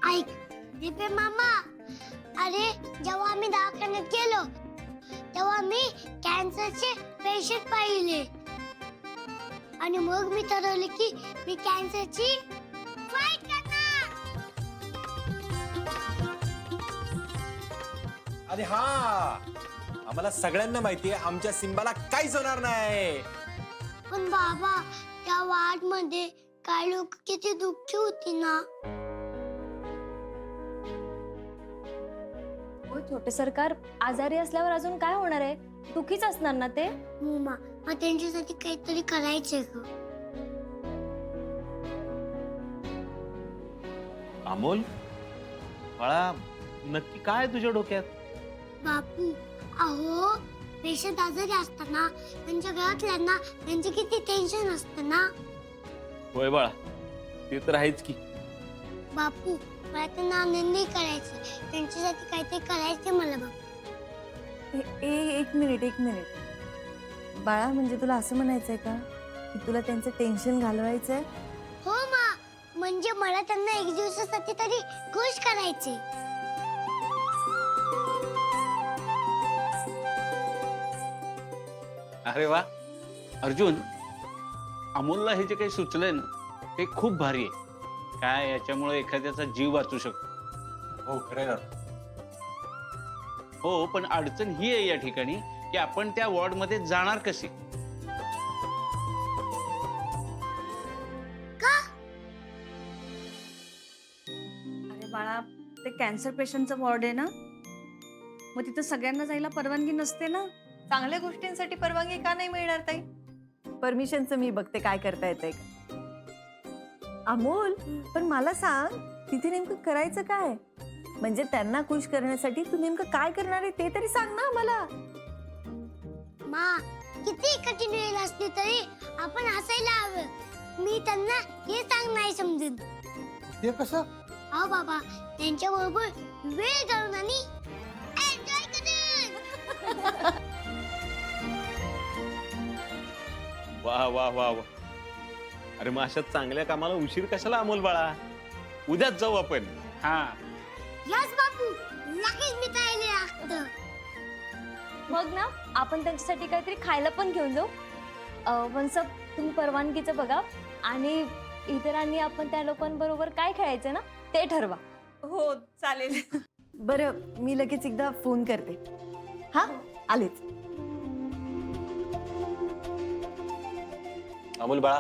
ऐक दीपे मामा, अरे जेव्हा आम्ही दवाखान्यात गेलो तेव्हा मी कॅन्सरचे पेशंट पाहिले आणि मग मी ठरवले की मी कॅन्सरची फाईट करणार. अरे हा, आम्हाला सगळ्यांना माहितीये आमच्या सिम्बाला काहीच होणार नाही. पण बाबा, त्या वार्ड मध्ये काही लोक किती दुःखी होती ना. हो, छोटे सरकार आजारी असल्यावर अजून काय होणार आहे? दुखीच असणार ना ते. मुमा, मग त्यांच्यासाठी काहीतरी करायचंय ग. अमोल बाळा, नक्की काय तुझ्या डोक्यात? बापू, अहो पेशंट आजारी असताना त्यांच्या घरातल्यांना त्यांचे किती टेन्शन असतं ना. होय बाळा, ते तर आहेच की. बापू, मला त्यांना आनंद नाही करायचं, त्यांच्यासाठी काहीतरी करायचं मला. बापू एक मिनिट बाळा, म्हणजे तुला असं म्हणायचंय का की तुला त्यांचं टेन्शन घालवायचंय? हो मा, म्हणजे मला त्यांना एक दिवसासाठी तरी खुश करायचे. अरे वा अर्जुन, अमोलला हे जे काही सुचलंय ना ते खूप भारी आहे. काय याच्यामुळे एखाद्याचा जीव वाचू शकतो. हो खरं ना. हो, पण अडचण ही आहे या ठिकाणी की आपण त्या वॉर्ड मध्ये जाणार कसे? अरे बाळा, ते कॅन्सर पेशंटचं वॉर्ड आहे ना, मग तिथं सगळ्यांना जायला परवानगी नसते ना. चांगल्या गोष्टींसाठी परवानगी का नाही मिळणार ताई? परमिशनचं मी बघते काय करता येतंय का. अमोल, पण मला सांग, तिथे नेमकं करायचं काय? म्हणजे त्यांना खुश करण्यासाठी तू नेमकं काय करणार आहे ते तरी सांग ना मला. मा, किती कठीण वेळ असली तरी आपण हसायला हवं. मी त्यांना हे सांग नाही समजून. ते कसं? अहो बाबा, त्यांच्या बरोबर वेळ घालून आणि एन्जॉय करून. वा वा वा वा. अरे मग अशा चांगल्या कामाला उशीर कशाला अमोल बाळा? उद्याच जाऊ आपण. हा, यस बापू, लगेच मी तयारी लागतं. मग ना आपण त्यांच्यासाठी काहीतरी खायला पण घेऊन जाऊ. वंसप, तुम्ही परवानगीचं बघा आणि इतरांनी आपण त्या लोकांबरोबर काय खेळायचं ना ते ठरवा. हो चालेल. बरं, मी लगेच एकदा फोन करते. हा, आलेच. अमोल बाळा,